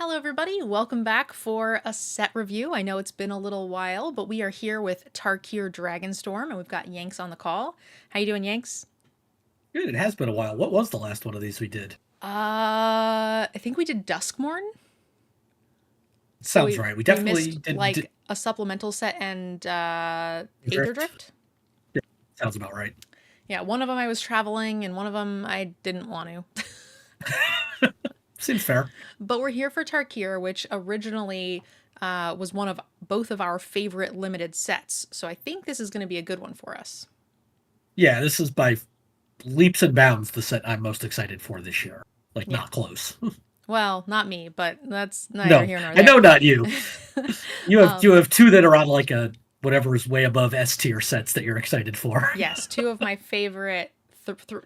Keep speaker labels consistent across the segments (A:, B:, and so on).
A: Hello everybody, welcome back for a set review. I know it's been a little while, but we are here with Tarkir Dragonstorm and we've got Yanks on the call. How you doing, Yanks?
B: Good, it has been a while. What was the last one of these we did?
A: I think we did Duskmorn. So
B: Sounds
A: we
B: right. We
A: we
B: definitely
A: missed
B: did.
A: like a supplemental set and Aether
B: Drift.
A: Drift.
B: Yeah, sounds about right.
A: Yeah, one of them I was traveling and one of them I didn't want to.
B: Seems fair.
A: But we're here for Tarkir, which originally was one of both of our favorite limited sets. So I think this is going to be a good one for us.
B: Yeah, this is by leaps and bounds the set I'm most excited for this year. Like,
A: Yeah.
B: not close.
A: Well, not me, but that's neither
B: No,
A: here nor
B: I
A: there.
B: know not you. You have
A: um,
B: you have two that are on like a whatever is way above S tier sets that you're excited for.
A: yes, two of my favorite.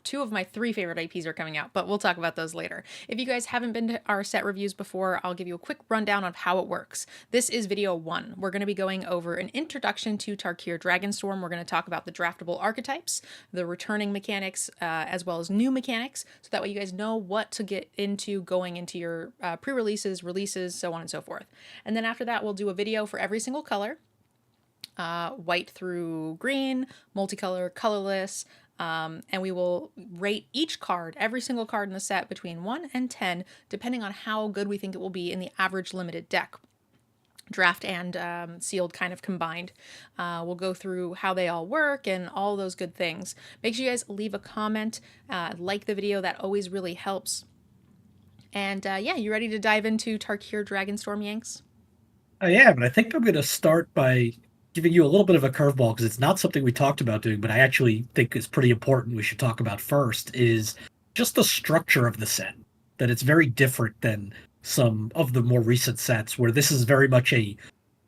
A: Two of my three favorite IPs are coming out, but we'll talk about those later. If you guys haven't been to our set reviews before, I'll give you a quick rundown of how it works. This is video one. We're going to be going over an introduction to Tarkir Dragonstorm. We're going to talk about the draftable archetypes, the returning mechanics, as well as new mechanics, so that way you guys know what to get into going into your pre-releases, releases, so on and so forth. And then after that, we'll do a video for every single color. White through green, multicolor, colorless, and we will rate each card, every single card in the set, between 1 and 10, depending on how good we think it will be in the average limited deck. Draft and sealed kind of combined. We'll go through how they all work and all those good things. Make sure you guys leave a comment, like the video, that always really helps. And yeah, you ready to dive into Tarkir Dragonstorm, Yanks?
B: Yeah, but I think I'm going to start by giving you a little bit of a curveball because it's not something we talked about doing, but I actually think is pretty important. We should talk about first is just the structure of the set. That it's very different than some of the more recent sets where this is very much a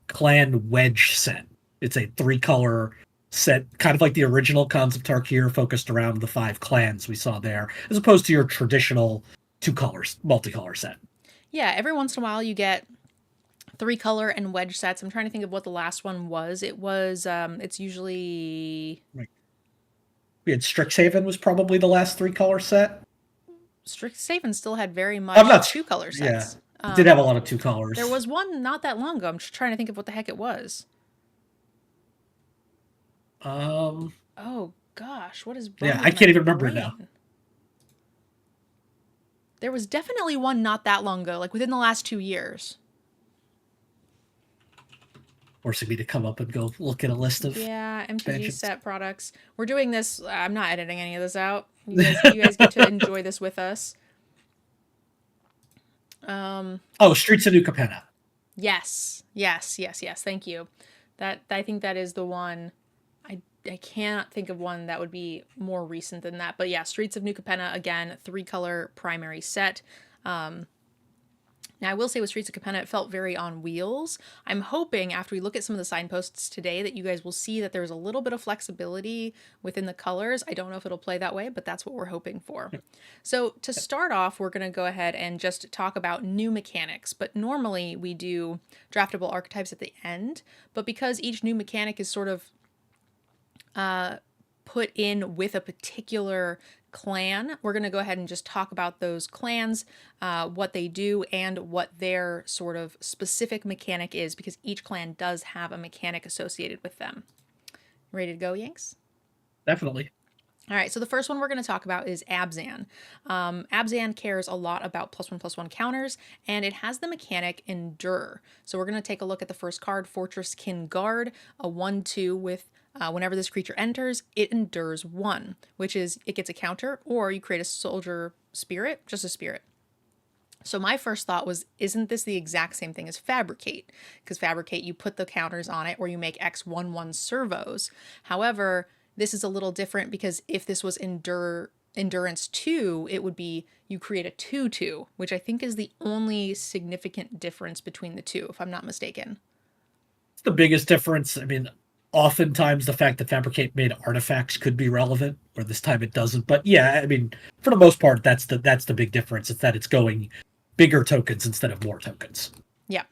B: clan wedge set. It's a three color set, kind of like the original Cons of Tarkir, focused around the five clans we saw there, as opposed to your traditional two colors, multicolor set.
A: Yeah, every once in a while you get three color and wedge sets. I'm trying to think of what the last one was. It's usually
B: Like we had Strixhaven was probably the last three color set.
A: Strixhaven still had very
B: I'm
A: much
B: not.
A: two color
B: Yeah,
A: sets.
B: it did have a lot of two
A: There
B: colors.
A: was one not that long ago. I'm just trying to think of what the heck it was.
B: Um,
A: Oh gosh, what is
B: yeah,
A: wrong
B: I
A: with my
B: can't even remember now.
A: brain? There was definitely one not that long ago, like within the last 2 years.
B: Forcing me to come up and go look at a list of
A: Yeah, MTG
B: expansions.
A: set products. We're doing this. I'm not editing any of this out. You guys get to enjoy this with us.
B: Oh, Streets of New Capenna.
A: Yes, yes, yes, yes. Thank you. That I think that is the one. I cannot think of one that would be more recent than that. But yeah, Streets of New Capenna, again, three color primary set. Now, I will say with Streets of Capenna, it felt very on wheels. I'm hoping after we look at some of the signposts today that you guys will see that there's a little bit of flexibility within the colors. I don't know if it'll play that way, but that's what we're hoping for. So to start off, we're going to go ahead and just talk about new mechanics. But normally we do draftable archetypes at the end. But because each new mechanic is sort of put in with a particular clan, we're going to go ahead and just talk about those clans, what they do, and what their sort of specific mechanic is, because each clan does have a mechanic associated with them. Ready to go, Yanks?
B: Definitely.
A: All right, so the first one we're going to talk about is Abzan. Abzan cares a lot about +1/+1 counters, and it has the mechanic Endure. So we're going to take a look at the first card, Fortress Kin Guard, a 1/2 with whenever this creature enters, it endures 1, which is it gets a counter, or you create a soldier spirit, just a spirit. So my first thought was, isn't this the exact same thing as Fabricate? Because Fabricate, you put the counters on it, or you make X/1/1 servos. However, this is a little different because if this was Endurance 2, it would be you create a 2/2, which I think is the only significant difference between the two, if I'm not mistaken.
B: It's the biggest difference. I mean, oftentimes the fact that Fabricate made artifacts could be relevant, or this time it doesn't. But yeah, I mean, for the most part, that's the big difference. It's that it's going bigger tokens instead of more tokens.
A: Yeah.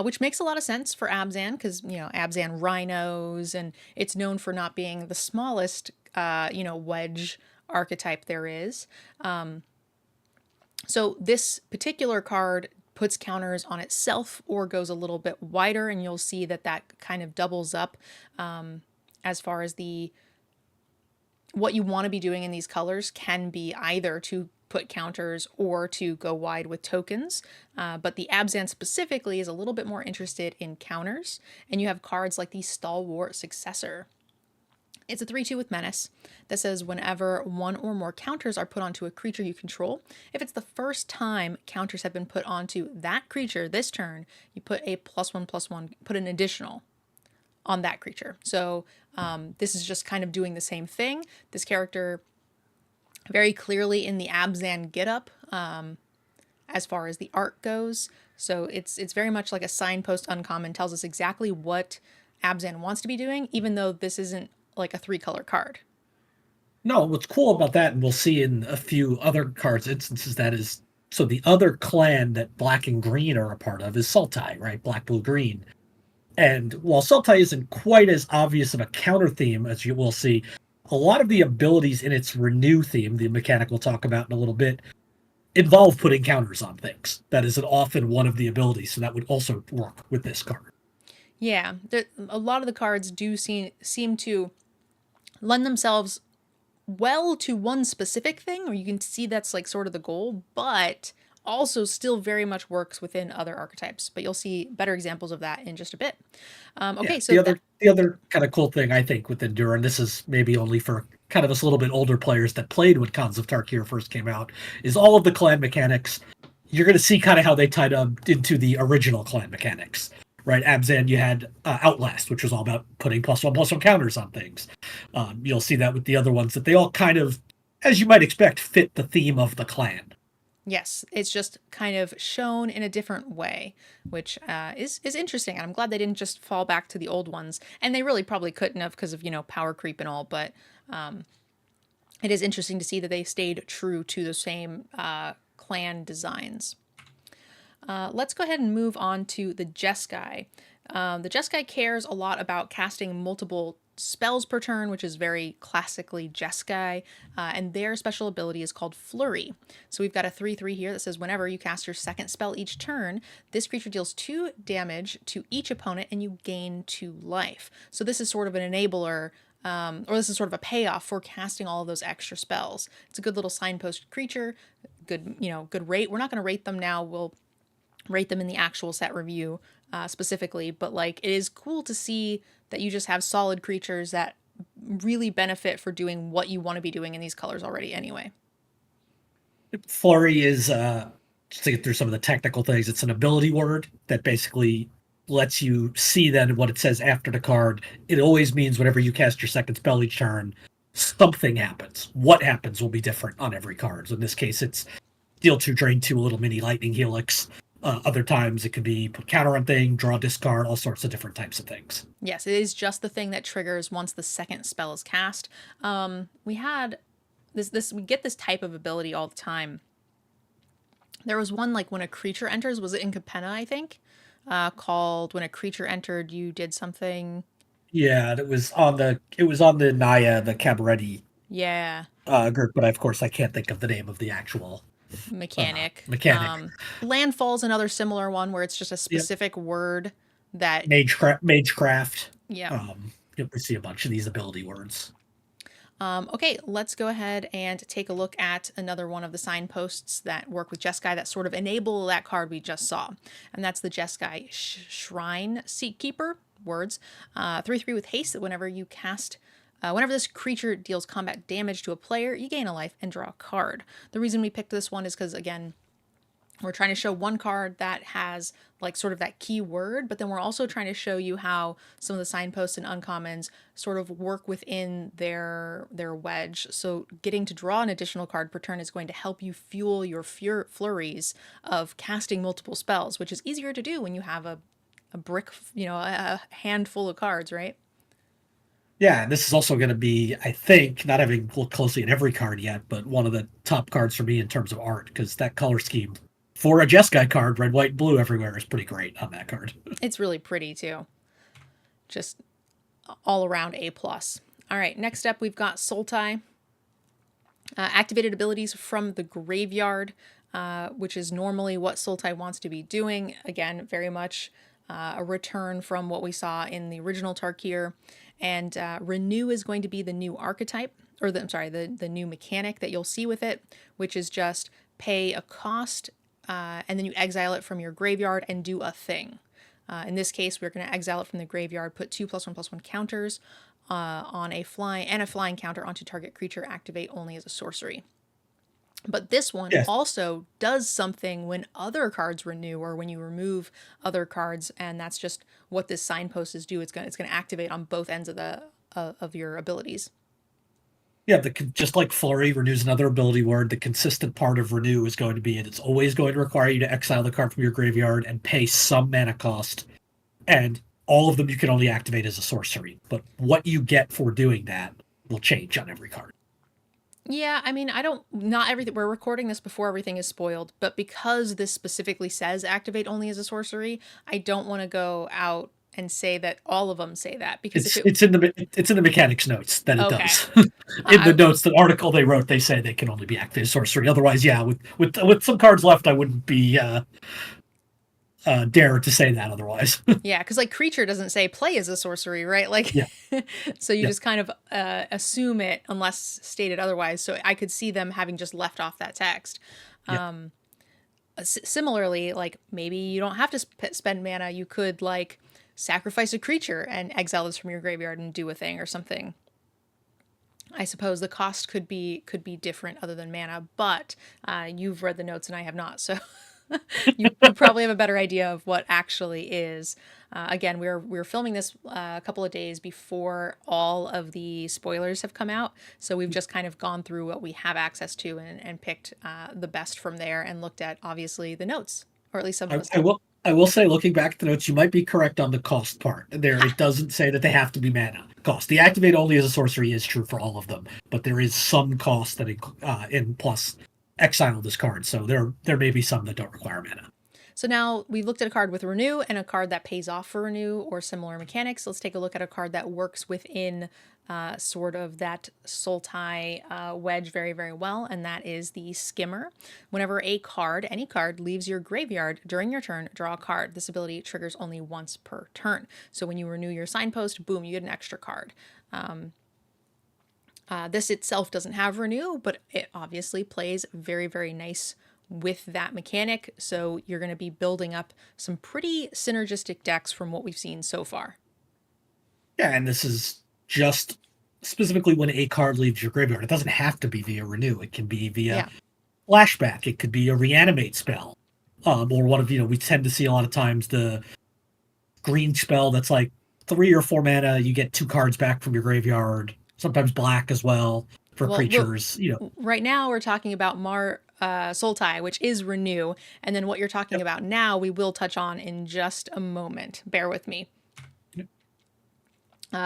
A: Which makes a lot of sense for Abzan because, Abzan rhinos, and it's known for not being the smallest, wedge archetype there is. So this particular card puts counters on itself or goes a little bit wider, and you'll see that that kind of doubles up as far as what you want to be doing in these colors can be either to put counters or to go wide with tokens. But the Abzan specifically is a little bit more interested in counters, and you have cards like the Stalwart Successor. It's a 3/2 with Menace that says whenever one or more counters are put onto a creature you control, if it's the first time counters have been put onto that creature this turn, you put a +1/+1, put an additional on that creature. So this is just kind of doing the same thing. This character very clearly in the Abzan getup as far as the art goes. So it's very much like a signpost uncommon, tells us exactly what Abzan wants to be doing, even though this isn't like a 3-color card.
B: No, what's cool about that, and we'll see in a few other cards instances, that is, so the other clan that black and green are a part of is Sultai, right? Black, blue, green. And while Sultai isn't quite as obvious of a counter theme as you will see, a lot of the abilities in its renew theme, the mechanic we'll talk about in a little bit, involve putting counters on things. That is often one of the abilities, so that would also work with this card.
A: Yeah, a lot of the cards do seem to lend themselves well to one specific thing, or you can see that's like sort of the goal, but also still very much works within other archetypes. But you'll see better examples of that in just a bit. Okay,
B: Yeah,
A: so
B: the other kind of cool thing I think with Endure, and this is maybe only for kind of us a little bit older players that played when Cons of Tarkir first came out, is all of the clan mechanics. You're going to see kind of how they tied up into the original clan mechanics. Right, Abzan, you had Outlast, which was all about putting +1/+1 counters on things. You'll see that with the other ones, that they all kind of, as you might expect, fit the theme of the clan.
A: yes, it's just kind of shown in a different way, which is interesting. And I'm glad they didn't just fall back to the old ones. And they really probably couldn't have because of, power creep and all. But it is interesting to see that they stayed true to the same clan designs. Let's go ahead and move on to the Jeskai. The Jeskai cares a lot about casting multiple spells per turn, which is very classically Jeskai, and their special ability is called Flurry. So we've got a 3/3 here that says whenever you cast your second spell each turn, this creature deals 2 damage to each opponent and you gain 2 life. So this is sort of an enabler, or this is sort of a payoff for casting all of those extra spells. It's a good little signpost creature, good, good rate. We're not going to rate them now. We'll rate them in the actual set review specifically, but like it is cool to see that you just have solid creatures that really benefit for doing what you want to be doing in these colors already anyway.
B: Flurry is, just to get through some of the technical things, it's an ability word that basically lets you see then what it says after the card. It always means whenever you cast your second spell each turn, something happens. What happens will be different on every card. So in this case, it's deal 2, drain 2, a little mini lightning helix. Other times it could be put counter on thing, draw, discard, all sorts of different types of things.
A: Yes, it is just the thing that triggers once the second spell is cast. We had we get this type of ability all the time. There was one like when a creature enters, was it in Capenna, I think? Called when a creature entered, you did something.
B: Yeah, it was on the Naya, the Cabaretti
A: Yeah.
B: group, but of course I can't think of the name of the actual
A: Mechanic.
B: mechanic.
A: Landfall's another similar one where it's just a
B: Yep.
A: specific word that
B: Magecraft.
A: yeah.
B: You'll see a bunch of these ability words.
A: Okay, let's go ahead and take a look at another one of the signposts that work with Jeskai that sort of enable that card we just saw. And that's the Jeskai Shrine Seatkeeper, words. 3/3 with haste that whenever you cast whenever this creature deals combat damage to a player, you gain a life and draw a card. The reason we picked this one is because, again, we're trying to show one card that has like sort of that key word, but then we're also trying to show you how some of the signposts and uncommons sort of work within their wedge. So getting to draw an additional card per turn is going to help you fuel your flurries of casting multiple spells, which is easier to do when you have a brick, a handful of cards, right?
B: Yeah, this is also going to be, I think, not having looked closely at every card yet, but one of the top cards for me in terms of art, because that color scheme for a Jeskai card, red, white, blue everywhere, is pretty great on that card.
A: It's really pretty too. Just all around A+. All right, next up we've got Sultai. Activated abilities from the graveyard. which is normally what Sultai wants to be doing. Again, very much a return from what we saw in the original Tarkir. And Renew is going to be the new archetype, or the new mechanic that you'll see with it, which is just pay a cost and then you exile it from your graveyard and do a thing. In this case, we're going to exile it from the graveyard, put 2+1/+1 counters on a flying counter onto target creature, activate only as a sorcery. But this one
B: Yes.
A: also does something when other cards renew or when you remove other cards, and that's just what this signpost is do. It's going to activate on both ends of the of your abilities.
B: Yeah, just like Flurry renews another ability word, the consistent part of Renew is going to be it's always going to require you to exile the card from your graveyard and pay some mana cost. And all of them you can only activate as a sorcery. But what you get for doing that will change on every card.
A: Yeah, I mean, not everything, we're recording this before everything is spoiled, but because this specifically says activate only as a sorcery, I don't want to go out and say that all of them say that, because if
B: It's in the mechanics notes that it
A: okay,
B: does. In the notes, the article they wrote, they say they can only be activated as sorcery. Otherwise, yeah, with some cards left, I wouldn't be dare to say that otherwise.
A: yeah, because like creature doesn't say play as a sorcery, right? Like,
B: Yeah,
A: so you
B: yeah,
A: just kind of assume it unless stated otherwise. So I could see them having just left off that text.
B: yeah.
A: Similarly, like maybe you don't have to spend mana. You could like sacrifice a creature and exile this from your graveyard and do a thing or something. I suppose the cost could be different other than mana, but you've read the notes and I have not, so you probably have a better idea of what actually is. Again, we're filming this a couple of days before all of the spoilers have come out, so we've just kind of gone through what we have access to and picked the best from there and looked at obviously the notes, or at least some of us
B: I
A: did.
B: will. I will say, looking back at the notes, you might be correct on the cost part. There,
A: Ha!
B: it doesn't say that they have to be mana cost. The activate only as a sorcery is true for all of them, but there is some cost that in plus exile this card. So there may be some that don't require mana.
A: So now we looked at a card with Renew and a card that pays off for Renew or similar mechanics. Let's take a look at a card that works within sort of that Sultai wedge very, very well, and that is the Skimmer. Whenever any card, leaves your graveyard during your turn, draw a card. This ability triggers only once per turn. So when you renew your signpost, boom, you get an extra card. This itself doesn't have Renew, but it obviously plays very, very nice with that mechanic. So you're going to be building up some pretty synergistic decks from what we've seen so far.
B: Yeah, and this is just specifically when a card leaves your graveyard. It doesn't have to be via Renew. It can be via Flashback. It could be a Reanimate spell. Or one of, we tend to see a lot of times the green spell that's like 3 or 4 mana. You get 2 cards back from your graveyard. Sometimes black as well for creatures.
A: Right now we're talking about Sultai, which is Renew, and then what you're talking about now we will touch on in just a moment. Bear with me.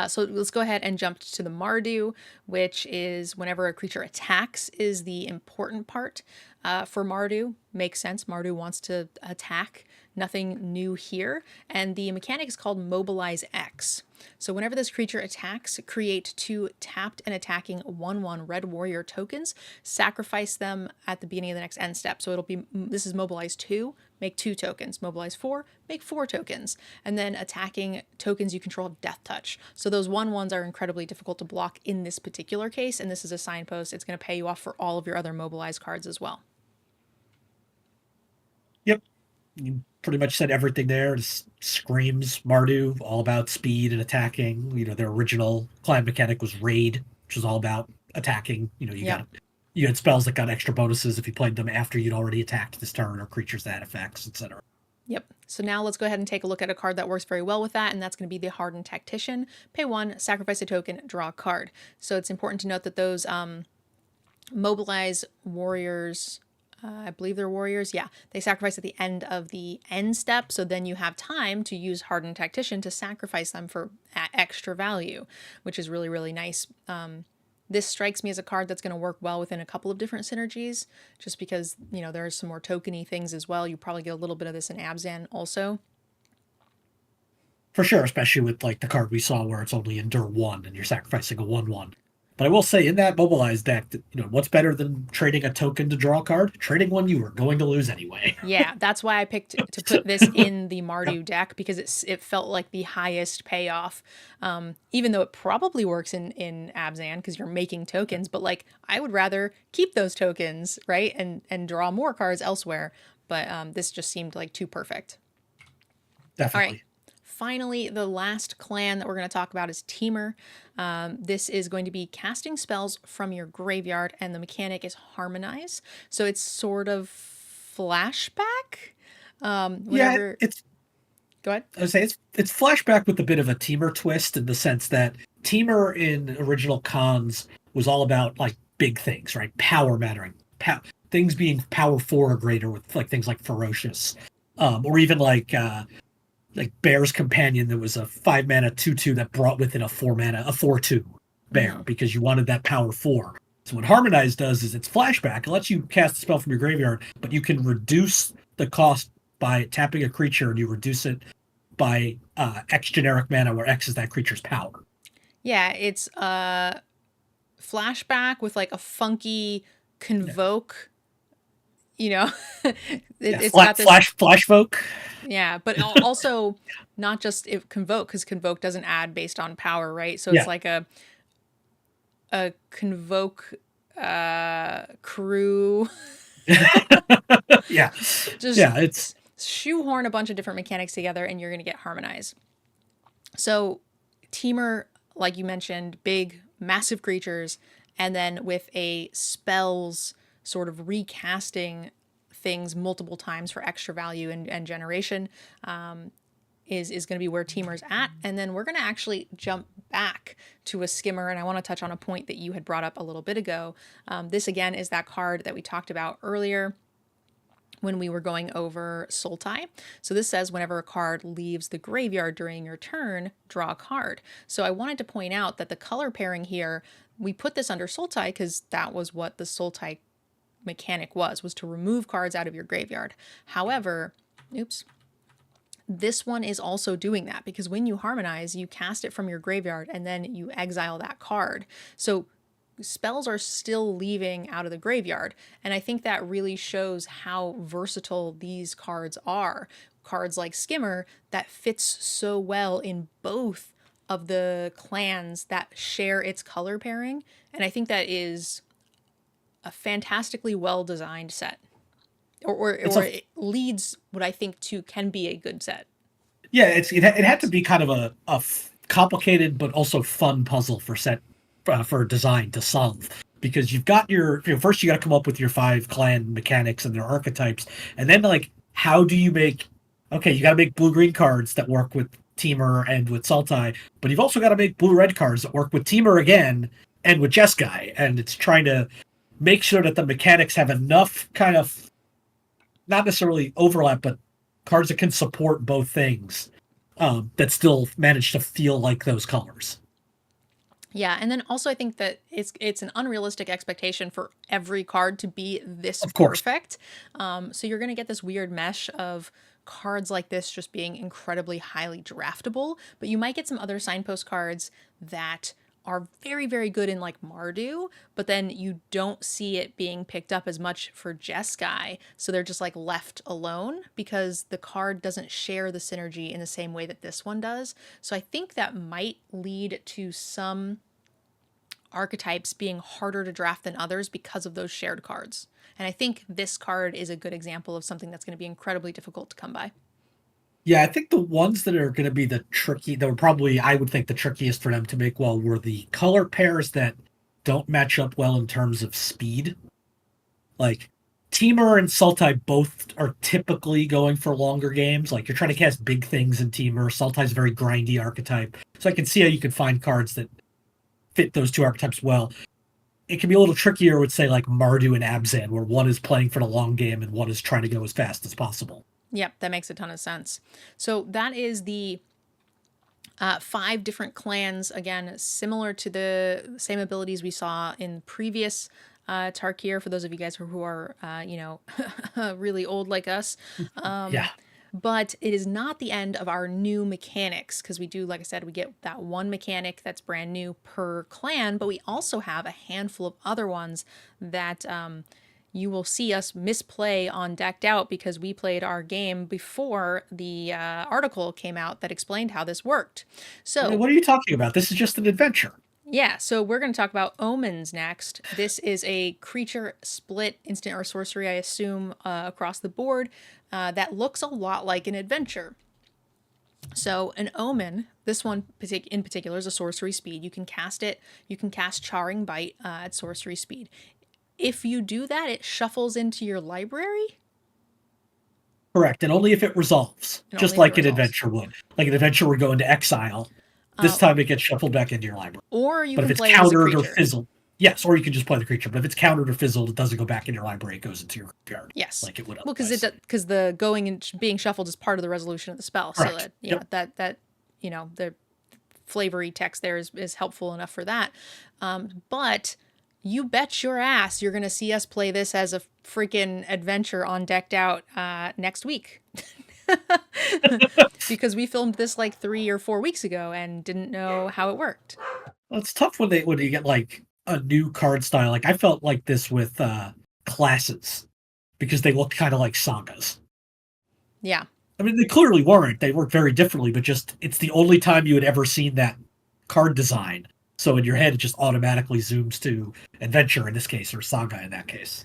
A: So let's go ahead and jump to the Mardu, which is whenever a creature attacks is the important part for Mardu. Makes sense. Mardu wants to attack. Nothing new here. And the mechanic is called Mobilize X. So whenever this creature attacks, create 2 tapped and attacking 1/1 red warrior tokens, sacrifice them at the beginning of the next end step. So this is Mobilize 2, make 2 tokens. Mobilize 4, make 4 tokens. And then attacking tokens you control have Death Touch. So those 1/1s are incredibly difficult to block in this particular case, and this is a signpost. It's going to pay you off for all of your other Mobilize cards as well.
B: Yep. You pretty much said everything there. It screams Mardu, all about speed and attacking. Their original clan mechanic was Raid, which was all about attacking. You had spells that got extra bonuses if you played them after you'd already attacked this turn, or creatures that had effects, etc.
A: Yep. So now let's go ahead and take a look at a card that works very well with that, and that's going to be the Hardened Tactician. Pay 1, sacrifice a token, draw a card. So it's important to note that those Mobilize warriors, I believe they're warriors, yeah, they sacrifice at the end of the end step, so then you have time to use Hardened Tactician to sacrifice them for extra value, which is really, really nice. This strikes me as a card that's going to work well within a couple of different synergies, just because, there are some more tokeny things as well. You probably get a little bit of this in Abzan also.
B: For sure, especially with like the card we saw where it's only Endure 1 and you're sacrificing a 1/1. But I will say, in that mobilized deck, what's better than trading a token to draw a card? Trading one you were going to lose anyway.
A: Yeah, that's why I picked to
B: So,
A: put this in the
B: yep.
A: Mardu deck because it felt like the highest payoff. Even though it probably works in Abzan because you're making tokens, but like I would rather keep those tokens, right, and draw more cards elsewhere. But this just seemed like too perfect. All right.
B: Definitely.
A: Finally, the last clan that we're going to talk about is Teamer. This is going to be casting spells from your graveyard, and the mechanic is Harmonize. So it's sort of flashback.
B: Yeah,
A: Whenever,
B: it's
A: go ahead.
B: I would say it's flashback with a bit of a teamer twist in the sense that teamer in original cons was all about like big things, right? Power mattering, things being power four or greater with like things like ferocious, or even like Bear's Companion that was a 5 mana 2/2 that brought with it a 4 mana a 4/2 bear
A: Mm-hmm.
B: because you wanted that power four. So what Harmonize does is it's flashback. It lets you cast a spell from your graveyard, but you can reduce the cost by tapping a creature, and you reduce it by X generic mana, where X is that creature's power.
A: Yeah, it's flashback with like a funky
B: Yeah,
A: convoke. You know,
B: yeah.
A: it's got this.
B: Flash Folk.
A: Yeah, but also not just if convoke because convoke doesn't add based on power, right? So it's
B: Yeah,
A: like a convoke crew.
B: yeah,
A: Just
B: yeah. It's
A: shoehorn a bunch of different mechanics together and you're going to get harmonized. So Teamer, like you mentioned, big massive creatures, and then with a spells sort of recasting things multiple times for extra value and generation, is going to be where Teamer's at. And then we're going to actually jump back to a skimmer. And I want to touch on a point that you had brought up a little bit ago. This, again, is that card that we talked about earlier when we were going over Sultai. So this says whenever a card leaves the graveyard during your turn, draw a card. So I wanted to point out that the color pairing here, we put this under Sultai because that was what the Sultai mechanic was to remove cards out of your graveyard. However, oops, this one is also doing that because when you harmonize, you cast it from your graveyard and then you exile that card. So spells are still leaving out of the graveyard. And I think that really shows how versatile these cards are. Cards like Skimmer that fits so well in both of the clans that share its color pairing. And I think that is a fantastically well designed set.
B: it's
A: Or
B: a
A: it leads what I think to can be a good set.
B: yeah. It had to be kind of a complicated but also fun puzzle for design to solve because you've got first you got to come up with your 5 clan mechanics and their archetypes, and then like how do you make okay you got to make blue green cards that work with Teamer and with Sultai, but you've also got to make blue red cards that work with Teamer again and with Jeskai, and it's trying to make sure that the mechanics have enough kind of not necessarily overlap, but cards that can support both things that still manage to feel like those colors.
A: Yeah, and then also I think that it's an unrealistic expectation for every card to be this
B: Of course.
A: perfect. So you're gonna get this weird mesh of cards like this just being incredibly highly draftable, but you might get some other signpost cards that are very, very good in like Mardu, but then you don't see it being picked up as much for Jeskai. So they're just like left alone because the card doesn't share the synergy in the same way that this one does. So I think that might lead to some archetypes being harder to draft than others because of those shared cards. And I think this card is a good example of something that's going to be incredibly difficult to come by.
B: Yeah, I think the ones that are going to be that were probably, I would think, the trickiest for them to make well were the color pairs that don't match up well in terms of speed. Like, Teamer and Sultai both are typically going for longer games. Like, you're trying to cast big things in Teamer. Sultai's a very grindy archetype. So I can see how you could find cards that fit those two archetypes well. It can be a little trickier with, say, like Mardu and Abzan, where one is playing for the long game and one is trying to go as fast as possible.
A: Yep, that makes a ton of sense. So that is the 5 different clans, again, similar to the same abilities we saw in previous Tarkir, for those of you guys who are, really old like us.
B: Yeah.
A: But it is not the end of our new mechanics, because we do, like I said, we get that one mechanic that's brand new per clan, but we also have a handful of other ones that you will see us misplay on Decked Out because we played our game before the article came out that explained how this worked.
B: I mean,
A: So
B: what are you talking about? This is just an adventure.
A: yeah, so we're going to talk about omens next. This is a creature split instant or sorcery, I assume, across the board that looks a lot like an adventure. So an omen, this one in particular is a sorcery speed. You can cast it. You can cast Charring Bite at sorcery speed. If you do that, it shuffles into your library.
B: Correct, and only if it resolves,
A: And
B: just
A: only if it
B: like an
A: resolves.
B: adventure would. Like an adventure would go into exile. This
A: Uh,
B: time it gets shuffled back into your library.
A: or you
B: But if
A: can
B: it's
A: play it as a
B: countered or
A: creature.
B: fizzled, yes, or you can just play the creature. But if it's countered or fizzled, it doesn't go back in your library. It goes into your graveyard,
A: Yes.
B: like it would
A: Well,
B: otherwise.
A: because the going and being shuffled is part of the resolution of the spell. So
B: Correct.
A: that yeah,
B: Yep.
A: that the flavory text there is helpful enough for that. But you bet your ass you're going to see us play this as a freaking adventure on Decked Out next week. Because we filmed this like 3 or 4 weeks ago and didn't know how it worked.
B: Well, it's tough when you get like a new card style. Like I felt like this with classes because they looked kind of like sagas.
A: Yeah.
B: I mean, they clearly weren't. They work very differently, but just it's the only time you had ever seen that card design. So in your head, it just automatically zooms to adventure in this case, or saga in that case.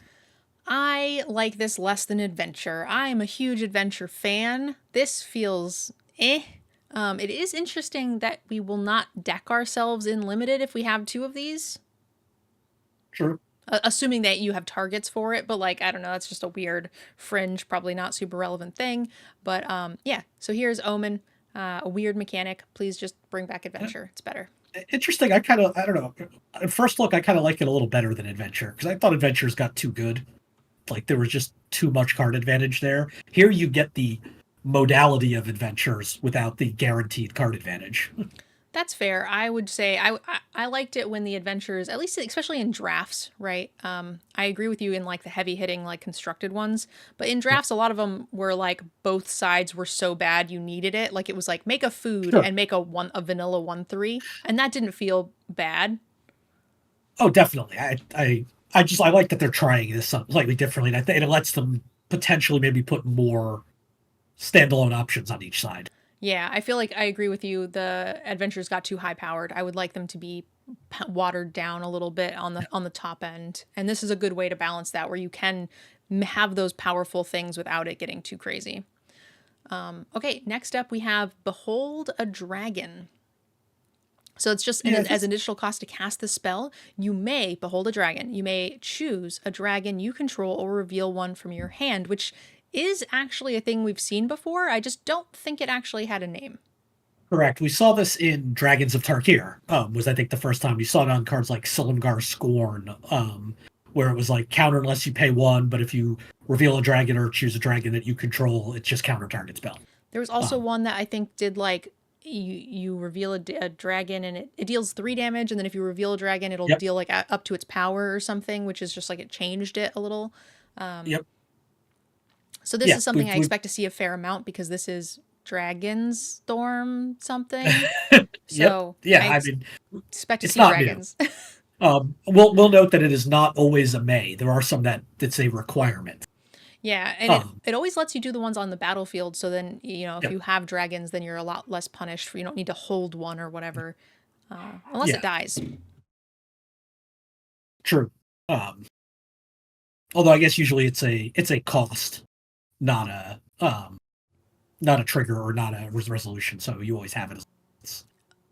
A: I like this less than adventure. I'm a huge adventure fan. This feels eh. It is interesting that we will not deck ourselves in limited if we have two of these,
B: Sure.
A: assuming that you have targets for it. But like, I don't know, that's just a weird fringe, probably not super relevant thing. But yeah. So here's Omen, a weird mechanic. Please just bring back adventure. It's better.
B: Interesting. I don't know. At first look, I kind of like it a little better than adventure because I thought adventures got too good. Like there was just too much card advantage there. Here you get the modality of adventures without the guaranteed card advantage.
A: That's fair. I would say I liked it when the adventures, at least especially in drafts, right? I agree with you in like the heavy hitting like constructed ones, but in
B: Yeah,
A: drafts a lot of them were like both sides were so bad you needed it. Like it was like make a food
B: sure.
A: and make a vanilla 1/3, and that didn't feel bad.
B: Oh, definitely. I like that they're trying this slightly differently, and I think it lets them potentially maybe put more standalone options on each side.
A: Yeah, I feel like I agree with you. The adventures got too high powered. I would like them to be watered down a little bit on the top end. And this is a good way to balance that where you can have those powerful things without it getting too crazy. Okay, next up we have Behold a Dragon. So it's just
B: Yeah,
A: as an additional cost to cast the spell, you may behold a dragon. You may choose a dragon you control or reveal one from your hand, which is actually a thing we've seen before. I just don't think it actually had a name.
B: correct. We saw this in Dragons of Tarkir. Was I think the first time we saw it on cards like Silumgar Scorn, where it was like counter unless you pay one, but if you reveal a dragon or choose a dragon that you control, it's just counter target spell.
A: There was also
B: Um,
A: one that I think did like you reveal a dragon and it deals 3 damage, and then if you reveal a dragon, it'll
B: yep,
A: deal like up to its power or something, which is just like it changed it a little.
B: yep,
A: So this
B: yeah.
A: is something I
B: We
A: expect to see a fair amount because this is Dragon Storm something.
B: yep,
A: So
B: yeah.
A: I
B: I mean,
A: expect to
B: it's
A: see
B: not new.
A: dragons.
B: We'll note that it is not always a may. There are some that's a requirement.
A: Yeah, and it
B: Um,
A: it always lets you do the ones on the battlefield. So then if
B: yep,
A: you have dragons, then you're a lot less punished. You don't need to hold one or whatever, unless it
B: yeah,
A: dies.
B: true. Um, Although I guess usually it's a cost, not not a trigger or not a resolution. So you always have it as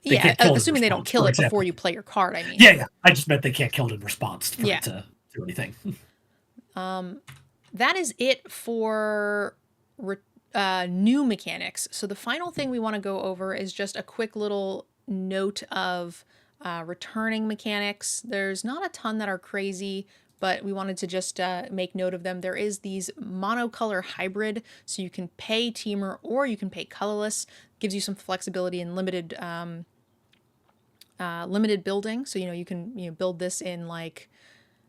B: they
A: Yeah,
B: can't kill it in
A: assuming they don't
B: response,
A: kill
B: for
A: it before
B: example.
A: you play your card. I mean,
B: Yeah, yeah. I just meant they can't kill it in response for
A: yeah.
B: it to do anything.
A: That is it for new mechanics. So the final thing we want to go over is just a quick little note of returning mechanics. There's not a ton that are crazy, but we wanted to just make note of them. There is these monocolor hybrid, so you can pay teamer or you can pay colorless. Gives you some flexibility and limited building. So you can build this in like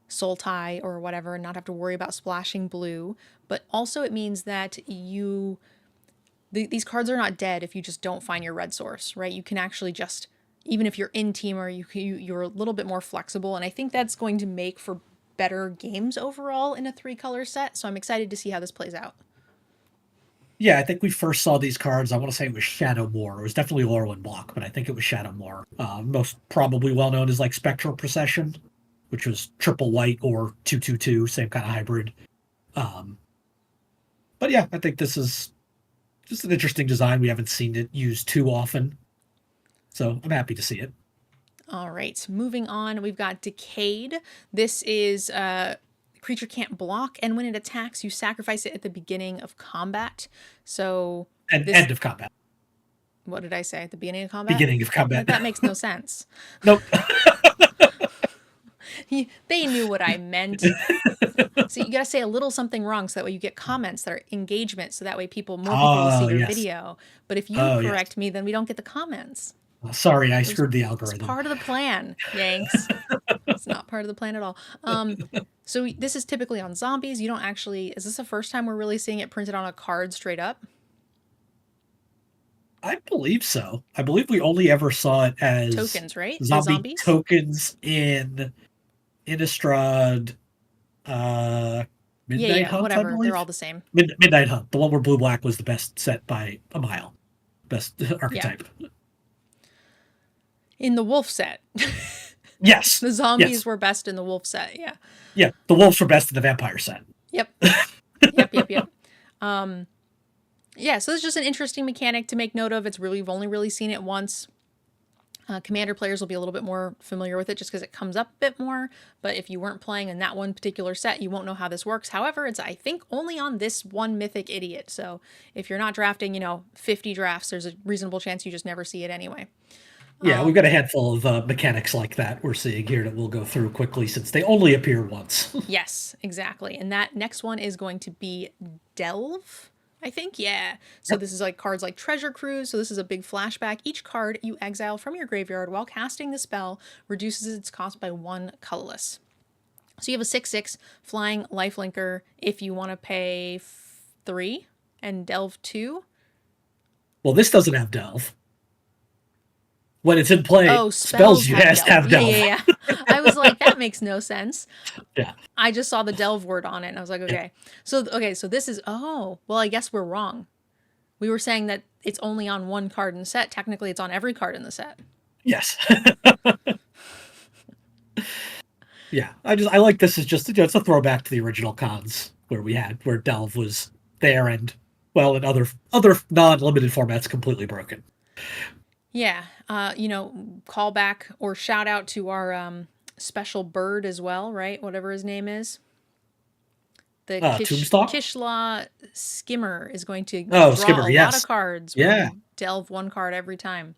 A: Sultai or whatever and not have to worry about splashing blue. But also it means that you these cards are not dead if you just don't find your red source, right? You can actually just, even if you're in Teamer, you're a little bit more flexible, and I think that's going to make for better games overall in a 3-color set. So I'm excited to see how this plays out.
B: Yeah, I think we first saw these cards. I want to say it was Shadow Moor. It was definitely Lorwyn Block, but I think it was Shadow Moor. Most probably well known as like Spectral Procession, which was triple white or 2/2/2, same kind of hybrid. Um, but yeah, I think this is just an interesting design. We haven't seen it used too often, so I'm happy to see it.
A: All right, moving on, we've got Decayed. This is creature can't block, and when it attacks, you sacrifice it at the beginning of combat. So
B: And end of combat.
A: What did I say? At the beginning of combat?
B: Beginning of combat.
A: That makes no sense.
B: Nope.
A: They knew what I meant. So you gotta say a little something wrong so that way you get comments that are engagement, so that way more people will see your video. But if you correct me, then we don't get the comments.
B: Sorry, I screwed the algorithm.
A: It's part of the plan, Yanks. It's not part of the plan at all. So this is typically on zombies. You don't actually... Is this the first time we're really seeing it printed on a card straight up?
B: I believe so. I believe we only ever saw it as...
A: Tokens, right?
B: Zombie tokens in Innistrad... Midnight Hunt,
A: whatever. They're all the same.
B: Midnight Hunt. The one where blue-black was the best set by a mile. Best archetype.
A: Yeah. In the wolf set.
B: Yes.
A: The zombies were best in the wolf set, yeah.
B: Yeah, the wolves were best in the vampire set.
A: Yep. Yep. Yeah, so it's just an interesting mechanic to make note of. We've only really seen it once. Commander players will be a little bit more familiar with it just because it comes up a bit more. But if you weren't playing in that one particular set, you won't know how this works. However, it's, I think, only on this one Mythic Idiot. So if you're not drafting, 50 drafts, there's a reasonable chance you just never see it anyway.
B: Yeah, we've got a handful of mechanics like that we're seeing here that we'll go through quickly since they only appear once.
A: Yes, exactly. And that next one is going to be Delve, I think. Yeah. So this is like cards like Treasure Cruise. So this is a big flashback. Each card you exile from your graveyard while casting the spell reduces its cost by 1 colorless. So you have a 6/6 flying lifelinker if you want to pay 3 and Delve 2.
B: Well, this doesn't have Delve. When it's in play, spells you have to have Delve.
A: Yeah. I was like, that makes no sense.
B: Yeah.
A: I just saw the Delve word on it, and I was like, okay. Yeah. So this is, well, I guess we're wrong. We were saying that it's only on one card in the set. Technically, it's on every card in the set.
B: Yes. Yeah. I like this as just, it's a throwback to the original cons where Delve was there and, well, in other non-limited formats completely broken.
A: Yeah, call back or shout out to our special bird as well, right? Whatever his name is. The Kishla Skimmer is going to draw a lot of cards.
B: Yeah.
A: Delve 1 card every time.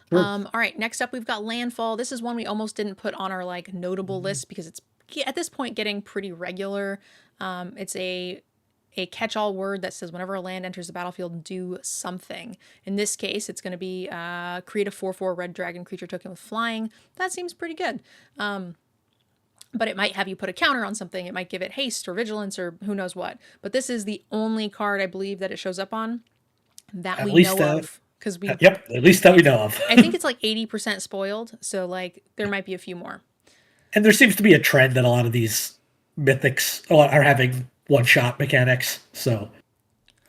B: Sure.
A: All right, next up we've got Landfall. This is one we almost didn't put on our notable list because it's at this point getting pretty regular. It's a catch-all word that says whenever a land enters the battlefield, do something. In this case, it's going to be create a 4/4 red dragon creature token with flying. That seems pretty good. But it might have you put a counter on something. It might give it haste or vigilance or who knows what. But this is the only card I believe that it shows up on that we know of.
B: Yep, at least that we know of.
A: I think it's 80% spoiled, so there might be a few more.
B: And there seems to be a trend that a lot of these mythics are having one-shot mechanics, so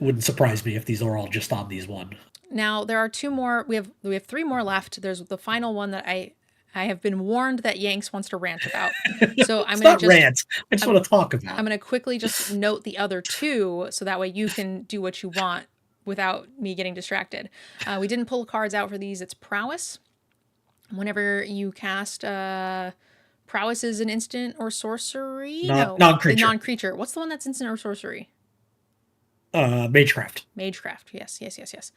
B: it wouldn't surprise me if these are all just on these one.
A: Now there are 2 more. We have 3 more left. There's the final one that I have been warned that Yanks wants to rant about. So I'm going to
B: rant. I just want to talk about.
A: I'm going to quickly just note the other 2 so that way you can do what you want without me getting distracted. We didn't pull cards out for these. It's Prowess. Whenever you cast Prowess is an instant or sorcery?
B: Non-creature.
A: Non-creature. What's the one that's instant or sorcery?
B: Magecraft.
A: Magecraft. Yes.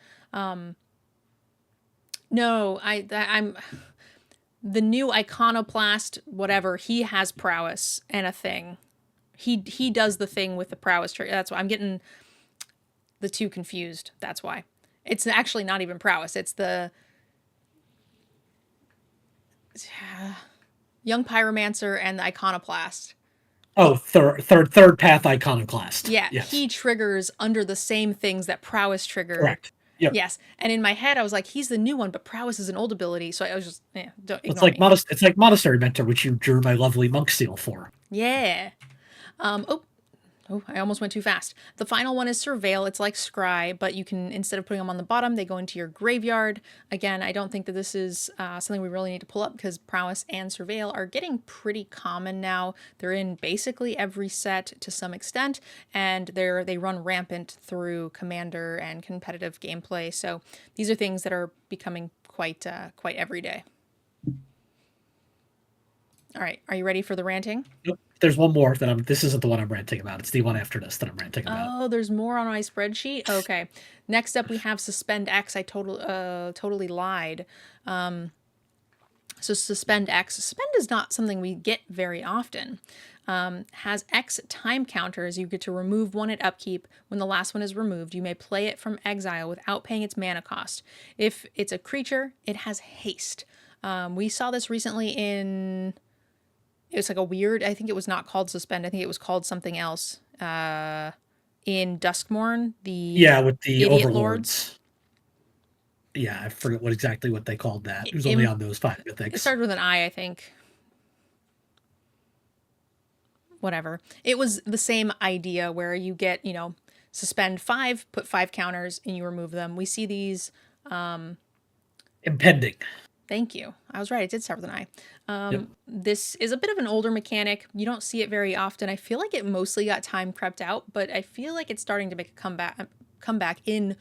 A: No, I'm the new Iconoclast, whatever, he has Prowess and a thing. He does the thing with the Prowess trigger. That's why I'm getting the 2 confused. That's why. It's actually not even Prowess. It's the Young Pyromancer and the Iconoclast.
B: Oh, third path iconoclast.
A: Yeah,
B: Yes,
A: he triggers under the same things that prowess trigger.
B: correct. Yep.
A: Yes, and in my head I was like, he's the new one, but prowess is an old ability, so I was just, don't
B: It's
A: ignore
B: like
A: me.
B: It's like Monastery Mentor, which you drew my lovely monk seal for.
A: Yeah. Oh, oh, I almost went too fast. The final one is Surveil. It's like Scry, but you can, instead of putting them on the bottom, they go into your graveyard. Again, I don't think that this is something we really need to pull up because Prowess and Surveil are getting pretty common now. They're in basically every set to some extent, and they run rampant through Commander and competitive gameplay. So these are things that are becoming quite everyday. All right, are you ready for the ranting?
B: Nope. There's one more that I'm. This isn't the one I'm ranting about. It's the one after this that I'm ranting about.
A: Oh, there's more on my spreadsheet. Okay. Next up, we have Suspend X. I totally lied. So Suspend X. Suspend is not something we get very often. Has X time counters. You get to remove one at upkeep. When the last one is removed, you may play it from exile without paying its mana cost. If it's a creature, it has haste. We saw this recently in. It was like a weird. I think it was not called Suspend. I think it was called something else. In Duskmourn, the
B: Yeah, with the
A: Idiot Lords.
B: overlords. Yeah, I forget exactly what they called that. It was only
A: It,
B: on those 5
A: it
B: mythics.
A: started with an I think. Whatever. It was the same idea where you get, suspend 5, put 5 counters, and you remove them. We see these.
B: Impending.
A: Thank you. I was right. It did start with an I.
B: Yep.
A: This is a bit of an older mechanic. You don't see it very often. I feel like it mostly got time crept out, but I feel like it's starting to make a comeback in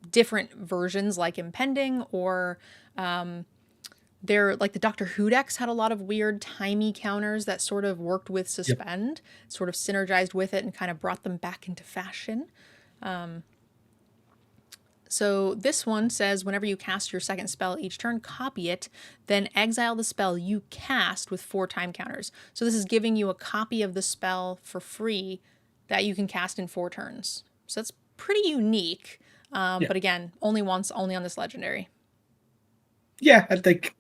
A: different versions like Impending or they're like the Doctor Who decks had a lot of weird timey counters that sort of worked with Suspend, sort of synergized with it and kind of brought them back into fashion. So this one says whenever you cast your second spell each turn, copy it, then exile the spell you cast with 4 time counters. So this is giving you a copy of the spell for free that you can cast in 4 turns. So that's pretty unique. But again, only once, only on this legendary.
B: Yeah, I think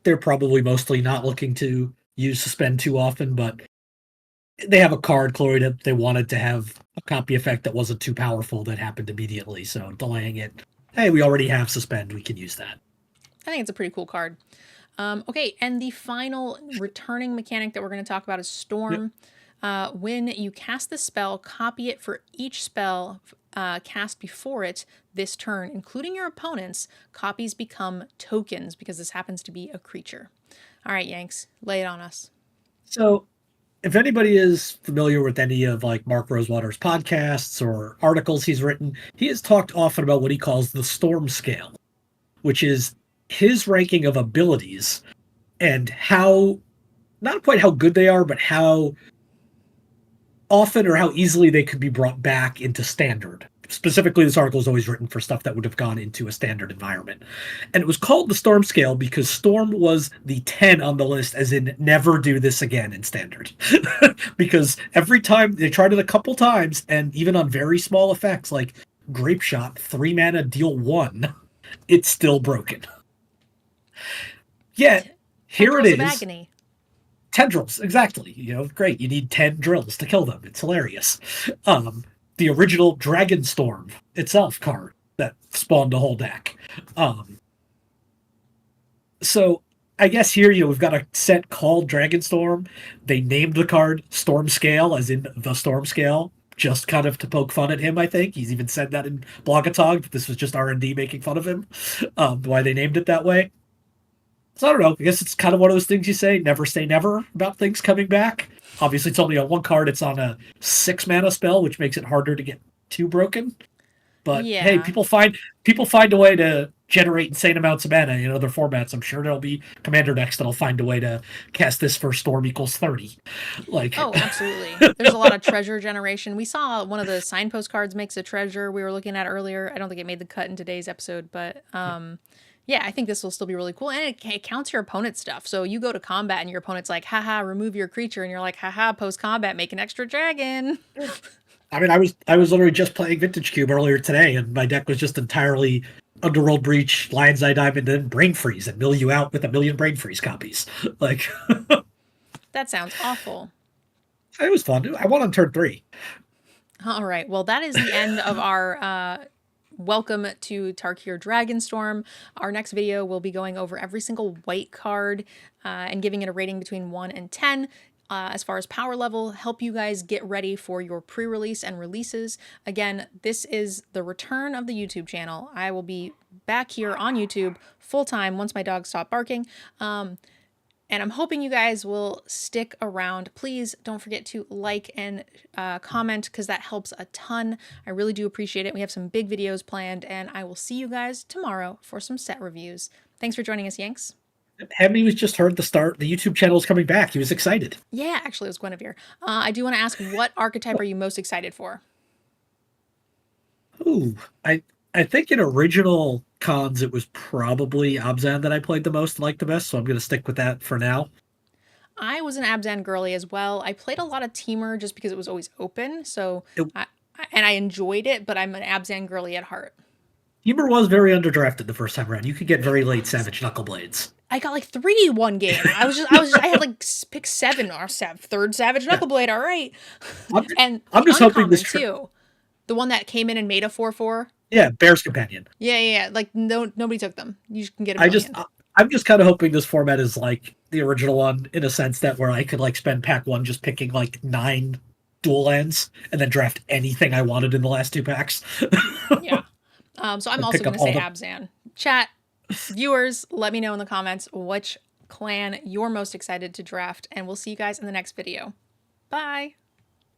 B: they're probably mostly not looking to use Suspend too often, but they have a card clearly that they wanted to have a copy effect that wasn't too powerful that happened immediately. So delaying it, hey, we already have Suspend, we can use that.
A: I think it's a pretty cool card. Okay, and the final returning mechanic that we're going to talk about is Storm. When you cast the spell, copy it for each spell cast before it this turn, including your opponent's. Copies become tokens because this happens to be a creature. All right, Yanks, lay it on us.
B: So if anybody is familiar with any of like Mark Rosewater's podcasts or articles he's written, he has talked often about what he calls the storm scale, which is his ranking of abilities and how, not quite how good they are, but how often or how easily they could be brought back into standard. Specifically, this article is always written for stuff that would have gone into a standard environment. And it was called the Storm Scale because Storm was the 10 on the list, as in never do this again in standard. Because every time they tried it a couple times, and even on very small effects like Grape Shot, 3 mana, deal 1, it's still broken. Yet, here it is.
A: Of agony.
B: Tendrils, exactly. Great. You need 10 drills to kill them. It's hilarious. The original Dragonstorm itself card that spawned a whole deck. So I guess here, we've got a set called Dragonstorm. They named the card Storm Scale, as in the Storm Scale, just kind of to poke fun at him, I think. He's even said that in Blogatog, that this was just R&D making fun of him, why they named it that way. So I don't know. I guess it's kind of one of those things you say never about things coming back. Obviously, it's only on 1 card. It's on a 6 mana spell, which makes it harder to get too broken. But hey, people find a way to generate insane amounts of mana in other formats. I'm sure there'll be Commander decks that'll find a way to cast this for Storm equals 30.
A: Oh, absolutely. There's a lot of treasure generation. We saw one of the signpost cards makes a treasure we were looking at earlier. I don't think it made the cut in today's episode, but yeah, I think this will still be really cool. And it counts your opponent's stuff. So you go to combat and your opponent's like, haha, remove your creature. And you're like, haha, post-combat, make an extra dragon.
B: I mean, I was literally just playing Vintage Cube earlier today, and my deck was just entirely Underworld Breach, Lion's Eye Diamond, and Brain Freeze, and mill you out with 1 million Brain Freeze copies. Like,
A: that sounds awful.
B: It was fun. I won on turn 3.
A: All right. Well, that is the end of our welcome to Tarkir Dragonstorm. Our next video will be going over every single white card and giving it a rating between 1 and 10. As far as power level, help you guys get ready for your pre-release and releases. Again, this is the return of the YouTube channel. I will be back here on YouTube full-time once my dogs stop barking. And I'm hoping you guys will stick around. Please don't forget to like and comment because that helps a ton. I really do appreciate it. We have some big videos planned, and I will see you guys tomorrow for some set reviews. Thanks for joining us, Yanks.
B: Hemmy was just heard the YouTube channel is coming back. He was excited.
A: Yeah, actually, it was Guinevere. I do want to ask, what archetype are you most excited for?
B: Ooh, I think in original cons it was probably Abzan that I played the most and liked the best, so I'm going to stick with that for now.
A: I was an Abzan girly as well. I played a lot of Teamer just because it was always open, so and I enjoyed it, but I'm an Abzan girly at heart.
B: Teamer was very underdrafted the first time around. You could get very late Savage Knuckleblades.
A: I got like 3 one game. I had like pick 7 or 3rd Savage Knuckleblade. All right, and
B: I'm just hoping this
A: too. The one that came in and made a 4/4.
B: Yeah, Bear's Companion.
A: Yeah. Like nobody took them. You can get them.
B: I'm just kind of hoping this format is like the original one in a sense that where I could like spend pack 1 just picking like 9 dual lands and then draft anything I wanted in the last 2 packs.
A: Yeah. So I'm also going to say Abzan. Chat, viewers, let me know in the comments which clan you're most excited to draft, and we'll see you guys in the next video. Bye!